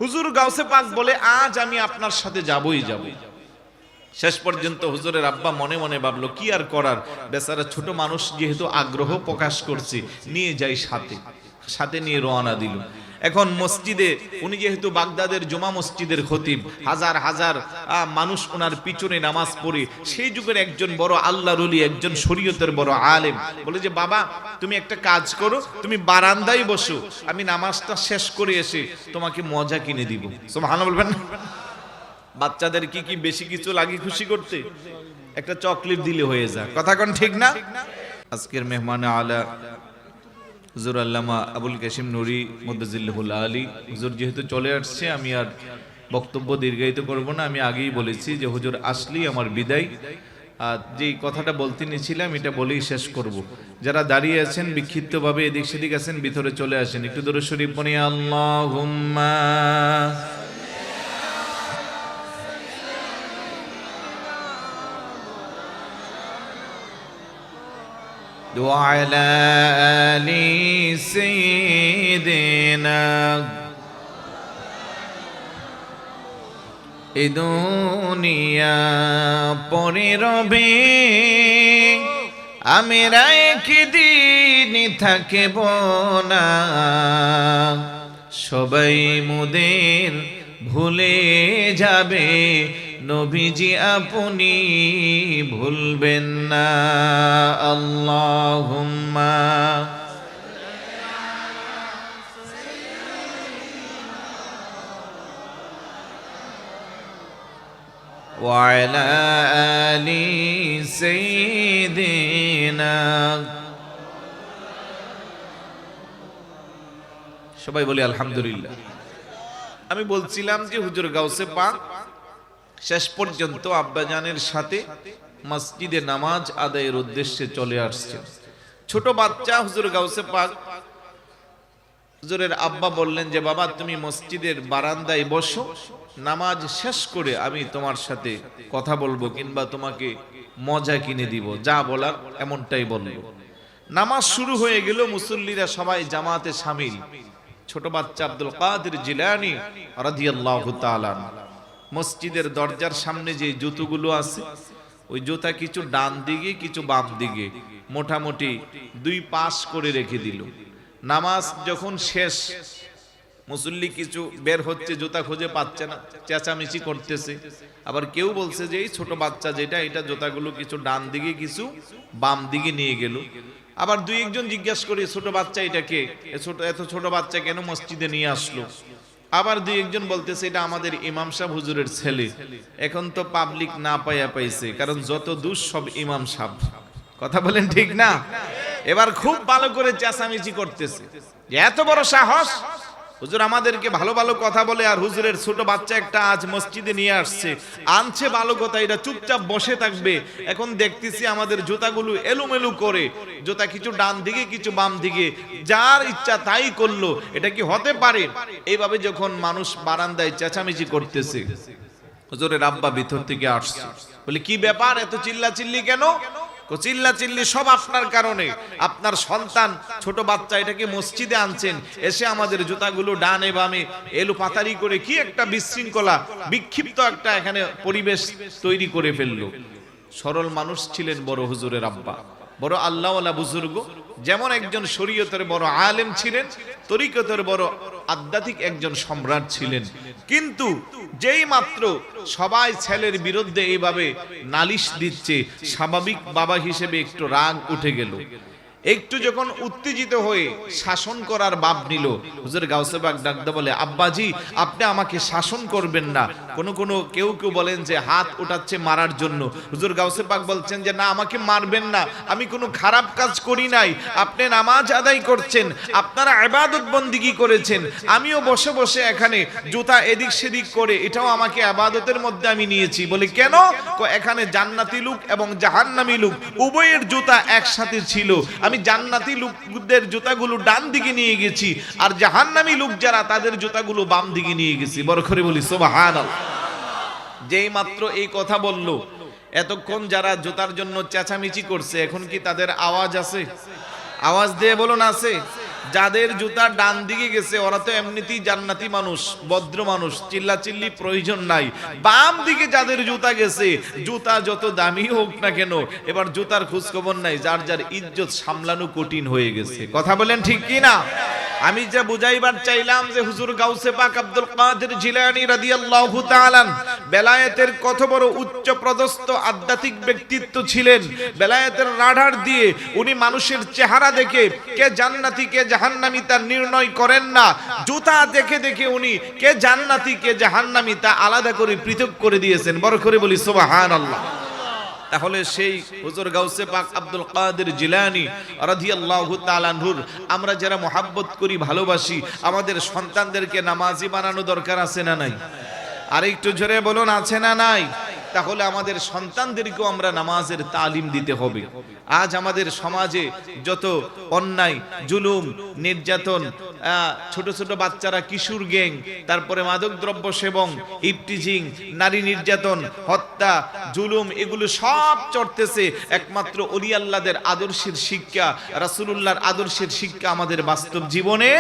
হুজুর গাউসে পাক বলে, আজ আমি আপনার সাথে যাবই যাব। শেষ পর্যন্ত হুজুরের আব্বা মনে মনে ভাবলো কি আর করার, বেচারা ছোট মানুষ যেহেতু আগ্রহ প্রকাশ করছে, নিয়ে যাই সাথে। সাথে নিয়ে রওনা দিল। এখন মসজিদে উনি যেহেতু বাগদাদের জুমা মসজিদের খতিব, হাজার হাজার মানুষ ওনার পিছনে নামাজ পড়ে, সেই যুগের একজন বড় আল্লাহর ওলি, একজন শরীয়তের বড় আলেম বলে যে বাবা তুমি একটা কাজ করো, তুমি বারান্দায় বসো, আমি নামাজটা শেষ করে এসে তোমাকে মজা কিনে দিব। সুবহানাল্লাহ বলবেন না? বাচ্চাদের কি বেশি কিছু লাগে খুশি করতে? একটা চকলেট দিলে হয়ে যায়, কথা কোন ঠিক না? আজকের মেহমান আলা হুজুর আল্লামা আবুল কাসিম নুরি মুদ্দাজিল্লাহুল আলী হুজুর যেহেতু চলে আসছে, আমি আর বক্তব্য দীর্ঘায়িত করব না। আমি আগেই বলেছি যে হুজুর আসলেই আমার বিদায়। আর যেই কথাটা বলতে নিয়েছিলাম এটা বলেই শেষ করব। যারা দাঁড়িয়ে আছেন বিক্ষিপ্তভাবে এদিক সেদিক আছেন, ভিতরে চলে আসেন, একটু দরুদ শরীফ পড়ি। আল্লাহুম্মা وعلى آل سيدنا এ দুনিয়া পরে রবে, আমরা একদিন থাকব না, সবাই মোদের ভুলে যাবে, নবীজি আপনি ভুলবেন না। আল্লাহুম্মা ওয়ালা আলি সাইয়্যিদিনা। সবাই বলি আলহামদুলিল্লাহ। আমি বলছিলাম যে হুজুর গাউসে পাক শেষ পর্যন্ত আব্বাজানের সাথে মসজিদে নামাজ আদায়ের উদ্দেশ্যে চলে আসছে। ছোট বাচ্চা হুজুর গাউসে পাক, হুজুরের আব্বা বললেন যে বাবা তুমি মসজিদের বারান্দায় বসো, নামাজ শেষ করে আমি তোমার সাথে কথা বলবো কিংবা তোমাকে মজা কিনে দিব, যা বলার এমনটাই বলবো। নামাজ শুরু হয়ে গেল, মুসল্লিরা সবাই জামাতে শামিল। ছোট বাচ্চা আব্দুল কাদের জিলানী রাদিয়াল্লাহু তাআলা মসজিদের দরজার সামনে যে জুতোগুলো আছে, ওই জুতা কিছু ডান দিকে কিছু বাম দিকে মোটামুটি 2 পাশ করে রেখে দিল। নামাজ যখন শেষ, মুসল্লি কিছু বের হচ্ছে, জুতা খুঁজে পাচ্ছে না, চেঁচামেচি করতেছে। আবার কেউ বলছে যে এই ছোট বাচ্চা যেটা, এটা জুতাগুলো কিছু ডান দিকে কিছু বাম দিকে নিয়ে গেল। আবার 2-1 জিজ্ঞাসা করে ছোট বাচ্চা এটাকে, এত ছোট বাচ্চা কেন মসজিদে নিয়ে আসলো? আবার 2-1 বলতেছে এটা আমাদের ইমাম সাহেব হুজুরের ছেলে। এখন তো পাবলিক না পাইছে, কারণ যত দোষ সব ইমাম সাহেব, কথা বলেন ঠিক না? এবার খুব ভালো করে চেঁচামেচি করতেছে যে এত বড় সাহস, হুজুর আমাদেরকে ভালো ভালো কথা বলে, আর হুজুরের ছোট বাচ্চা একটা আজ মসজিদে নিয়ে আসছে, আনছে ভালো কথা, এটা চুপচাপ বসে থাকবে। এখন দেখতেছি আমাদের জুতাগুলো এলোমেলো করে, জুতা কিছু ডান দিকে কিছু বাম দিকে, যার ইচ্ছা তাই করলো, এটা কি হতে পারে? এইভাবে যখন মানুষ বারান্দায় চেঁচামেচি করতেছে, হুজুরের আব্বা ভিতর থেকে আসছে, বলে কি ব্যাপার, এত চিল্লাচিল্লি কেন? চিল্লাচিল্লি সব আপনার কারণে, আপনার সন্তান ছোট বাচ্চা এটাকে মসজিদে আনছেন, এসে আমাদের জুতাগুলো ডানে বামে এলো পাতারি করে কি একটা বিশৃঙ্খলা, বিক্ষিপ্ত একটা এখানে পরিবেশ তৈরি করে ফেললো। সরল মানুষ ছিলেন বড় হুজুরের আব্বা, বড় আল্লাহওয়ালা বুজুর্গ, যেমন একজন শরীয়তের বড় আলেম ছিলেন, তরিকতের বড় আধ্যাত্মিক একজন সম্রাট ছিলেন। কিন্তু যেই মাত্র সবাই ছেলের বিরুদ্ধে এইভাবে নালিশ দিচ্ছে, স্বাভাবিক বাবা হিসেবে একটু রাগ উঠে গেল। একটু যখন উত্তেজিত হয়ে শাসন করার ভাব নিল, হুজুর গাউসে পাক ডাকতে বলে আব্বাজি আপনি আমাকে শাসন করবেন না। কেউ বলেন যে হাত উঠাচ্ছে মারার জন্য, হুজুর গাউসে পাক বলছেন যে না আমাকে মারবেন না, আমি কোনো খারাপ কাজ করি নাই, আপনি নামাজ আদায় করছেন, আপনারা ইবাদত বন্দেগী করেছেন, আমিও বসে বসে এখানে জুতা এদিক সেদিক করে এটাও আমাকে ইবাদতের মধ্যে আমি নিয়েছি। বলে কেন? এখানে জান্নাতি লোক এবং জাহান্নামী লোক উভয়ের জুতা একসাথে ছিল, আমি জান্নাতি লোকদের জুতাগুলো ডান দিকে নিয়ে গেছি, আর জাহান্নামী লোক যারা তাদের জুতাগুলো বাম দিকে নিয়ে গেছি। বড় করে বলি সুবহানাল্লাহ। যেই মাত্র এই কথা বলল, এতক্ষণ যারা জুতার জন্য চেঁচামেচি করছে, এখন কি তাদের আওয়াজ আছে? আওয়াজ দিয়ে বলুন আছে? যাদের জুতা ডান দিকে গেছে ওরা তো এমনিতেই জান্নাতি মানুষ, ভদ্র মানুষ, চিল্লাচিল্লি প্রয়োজন নাই। বাম দিকে যাদের জুতা গেছে, জুতা যত দামি হোক না কেন, এবার জুতার খোঁজ খবর নাই, যার যার ইজ্জত সামলানো কঠিন হয়ে গেছে। কথা বলেন ঠিক কি না? আমি যা বুঝাইবার চাইলাম যে হুজুর গাউসে পাক আব্দুল কাদের জিলানী রাদিয়াল্লাহু তাআলা বেলায়েতের কত বড় উচ্চ পদস্থ আধ্যাত্মিক ব্যক্তিত্ব ছিলেন। বেলায়েতের রাডার দিয়ে উনি মানুষের চেহারা দেখে কে জান্নাতি কে জাহান্নামী তা নির্ণয় করেন না, জুতা দেখে দেখে উনি কে জান্নাতি কে জাহান্নামী তা আলাদা করে পৃথক করে দিয়েছেন। বড় করে বলি সুবহানাল্লাহ। তাহলে সেই হুজুর গাউসে পাক আব্দুল কাদের জিলানী রাদিয়াল্লাহু তাআলা আনহুর আমরা যারা মহব্বত করি, ভালোবাসি, আমাদের সন্তানদেরকে নামাজি বানানো দরকার আছে না নাই? আর একটু জোরে বলুন, আছে না নাই? তাহলে আমাদের সন্তানদেরকেও আমরা নামাজের তালিম দিতে হবে। আজ আমাদের সমাজে যত অন্যায়, জুলুম, নির্যাতন, ছোট ছোট বাচ্চারা কিশোর গ্যাং, তারপরে মাদকদ্রব্য সেবন, ইফটিজিং, নারী নির্যাতন, হত্যা, জুলুম, এগুলো সব চড়তেছে। একমাত্র ওলি আল্লাহদের আদর্শের শিক্ষা, রাসূলুল্লাহর আদর্শের শিক্ষা আমাদের বাস্তব জীবনে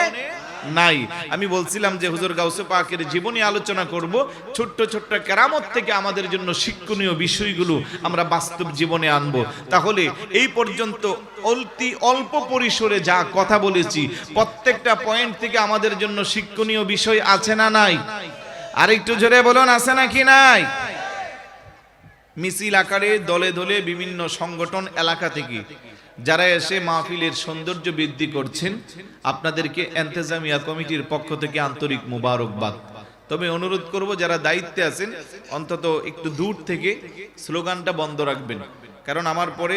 নাই। আমি বলছিলাম যে হুজুর গাউসে পাকের জীবনী আলোচনা করব, ছোট্ট ছোট্ট কেরামত থেকে আমাদের জন্য শিক্ষণীয় বিষয়গুলো আমরা বাস্তব জীবনে আনব। তাহলে এই পর্যন্ত অল্প পরিসরে যা কথা বলেছি, প্রত্যেকটা পয়েন্ট থেকে আমাদের জন্য শিক্ষণীয় বিষয় আছে না নাই? আরেকটু জোরে বলুন, আছে নাকি নাই? মিছিল আকারে দলে দলে বিভিন্ন সংগঠন এলাকা থেকে যারা এসে মাহফিলের সৌন্দর্য বৃদ্ধি করছেন, আপনাদেরকে ইন্তেজামিয়া কমিটির পক্ষ থেকে আন্তরিক মুবারকবাদ। তবে অনুরোধ করব, যারা দায়িত্বে আছেন অন্তত একটু দূর থেকে স্লোগানটা বন্ধ রাখবেন, কারণ আমার পরে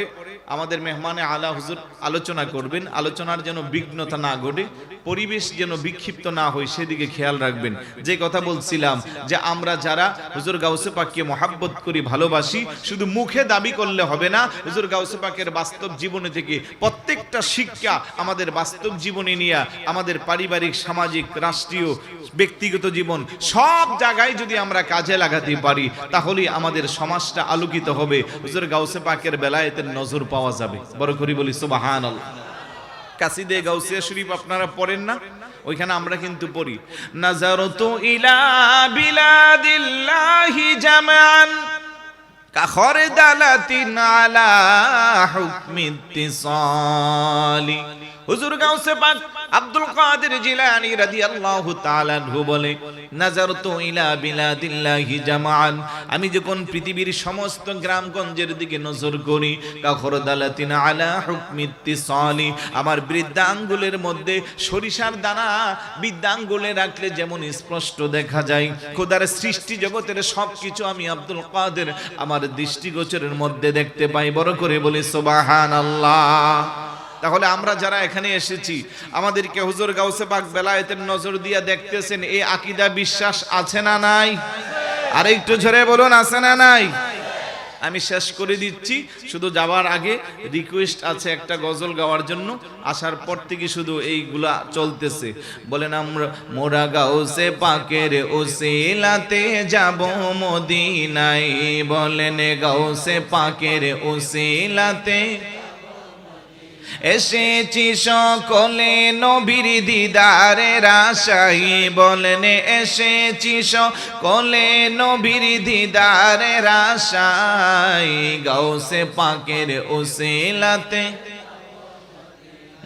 আমাদের মেহমানে আলা হুজুর আলোচনা করবেন, আলোচনার যেন বিঘ্নতা না ঘটে, পরিবেশ যেন বিক্ষিপ্ত না হয়, সেদিকে খেয়াল রাখবেন। যে কথা বলছিলাম যে আমরা যারা হুজুর গাউসে পাককে মহব্বত করি, ভালোবাসি, শুধু মুখে দাবি করলে হবে না, হুজুর গাউসে পাকের বাস্তব জীবনে থেকে প্রত্যেকটা শিক্ষা আমাদের বাস্তব জীবনে নিয়ে আমাদের পারিবারিক, সামাজিক, রাষ্ট্রীয়, ব্যক্তিগত জীবন সব জায়গায় যদি আমরা কাজে লাগাতে পারি, তাহলে আমাদের সমাজটা আলোকিত হবে, হুজুর গাউসে পাকের বেলায়েতের নজর পাওয়া যাবে। বড় করে বলি সুবহানাল্লাহ। কাসিদে গাউসিয়া শরীফ আপনারা পড়েন না? ওইখানে আমরা কিন্তু পড়ি, নাজারতু ইলা বিলাদিল্লাহি জামান কাখরদালাতিন আলা হুকমি ইত্তিসালি। হুজুর গাউসে পাক আব্দুল কাদের জিলানী রাদিয়াল্লাহু তাআলা আনহু বলে, নাজারতু ইলা বিলাদিল্লাহি জামান, আমি যখন পৃথিবীর সমস্ত গ্রামগঞ্জের দিকে নজর করি, কাখরদালাতিন আলা হুকমি ইত্তিসালি, আমার বৃদ্ধাঙ্গুলের মধ্যে সরিষার দানা বৃদ্ধাঙ্গুলে রাখলে যেমন স্পষ্ট দেখা যায়, খোদার সৃষ্টি জগতের সবকিছু আমি আব্দুল কাদের আমার দৃষ্টিগোচরের মধ্যে দেখতে পাই। বড় করে বলি সুবহানাল্লাহ। তাহলে আমরা যারা এখানে এসেছি, আমাদেরকে হুজুর গাউসে পাক বেলায়েতের নজর দিয়ে দেখতেছেন, এই আকীদা বিশ্বাস আছে না নাই? আর একটু জোরে বলুন, আছে না নাই? আমি শেষ করে দিচ্ছি, শুধু যাওয়ার আগে রিকোয়েস্ট আছে একটা গজল গাওয়ার জন্য। আসার পর থেকে শুধু এইগুলা চলতেছে, বলেন আমরা মোরা গাউসে পাকের ওসিলাতে যাব মদিনায়, বলেন গাউসে পাকের ওসিলাতে এসেছি সকলে নবীর দিদারের আশায়, বলেন এসেছি সকলে নবীর দিদারের আশায়, গাউসে পাকের ওসিলাতে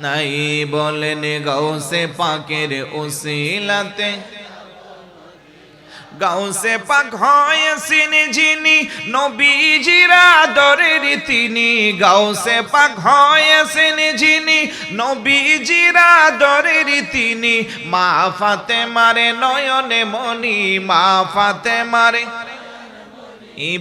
নাই, বলেন গাউসে পাকের ওসিলাতে। গাউসে পাক হয়েছেন যিনি নবীজির আদরের তিনি, গাউসে পাক হয়েছেন যিনি নবীজির আদরের তিনি, মা ফাতেমার নয়নে মনি, মা ফাতেমার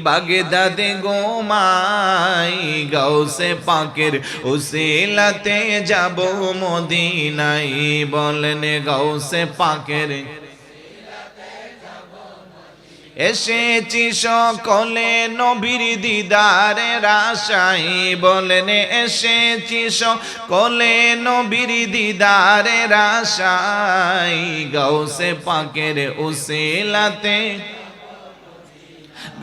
বাগদাদে গোমাই, গাউসে পাকের ওসিলাতে যাব মদিনায়, বলেন গাউসে পাকের এসেছি সকলে নবীর দিদারের আশায়, বলেন এসেছি সকলে নবীর দিদারের আশায়, গাউসে পাকের ওসিলাতে।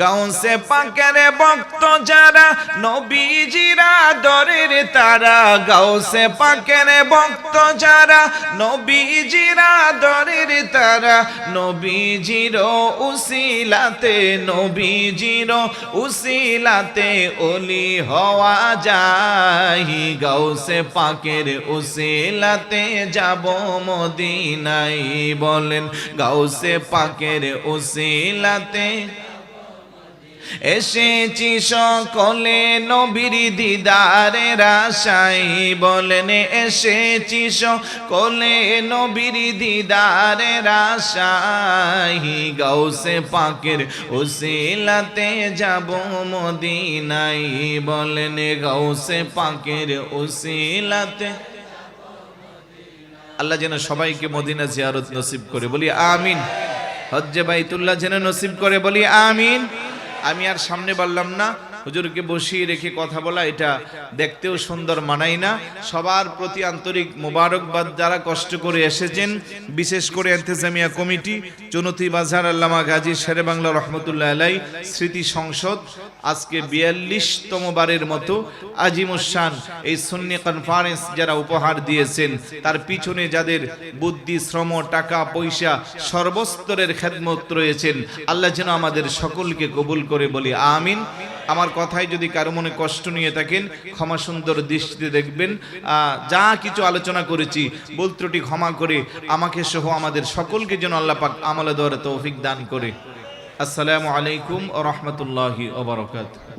গাউসে পাকের ভক্ত যারা নবীজির আদরের তারা, গাউসে পাকের ভক্ত যারা নবীজির আদরের তারা, নবীজির উসিলাতে, নবীজির উসিলাতে ওলি হওয়া যায়, গাউসে পাকের উসিলাতে যাব মদিনায়, বলেন গাউসে পাকের উসিলাতে এসেছি সকলে নবীর দিদারের আশায়, বলেন এসেছি সকলে নবীর দিদারের আশায়, গাউসে পাকের উসিলাতে যাব মদিনায়, বলেন গাউসে পাকের উসিলাতে। আল্লাহ যেন সবাইকে মদিনা জিয়ারত নসিব করে, বলি আমিন। হজ্জে বাইতুল্লাহ যেন নসিব করে, বলি আমিন। আমি আর সামনে বললাম না, হুজুরকে বসিয়ে রেখে কথা বলা এটা দেখতেও সুন্দর মানায় না। সবার প্রতি আন্তরিক মোবারকবাদ যারা কষ্ট করে এসেছেন, বিশেষ করে ইন্তেজামিয়া কমিটি, চুনতি বাজার আল্লামা গাজী শেরে বাংলা রহমতুল্লাহ আলাই স্মৃতি সংসদ, আজকে 42তম বারের মতো আজিমুসান এই সুন্নি কনফারেন্স যারা উপহার দিয়েছেন, তার পিছনে যাদের বুদ্ধি, শ্রম, টাকা পয়সা, সর্বস্তরের খেদমত রয়েছেন, আল্লাহ যেন আমাদের সকলকে কবুল করে, বলি আমিন। আমার কথায় যদি কারো মনে কষ্ট নিয়ে থাকেন, ক্ষমা সুন্দর দৃষ্টিতে দেখবেন। যা কিছু আলোচনা করেছি ভুল ত্রুটি ক্ষমা করে আমাকে সহ আমাদের সকলকে যেন আল্লাহ পাক আমলে দেওয়ার তৌফিক দান করে। আসসালামু আলাইকুম ওয়া রাহমাতুল্লাহি ওয়া বারাকাতুহু।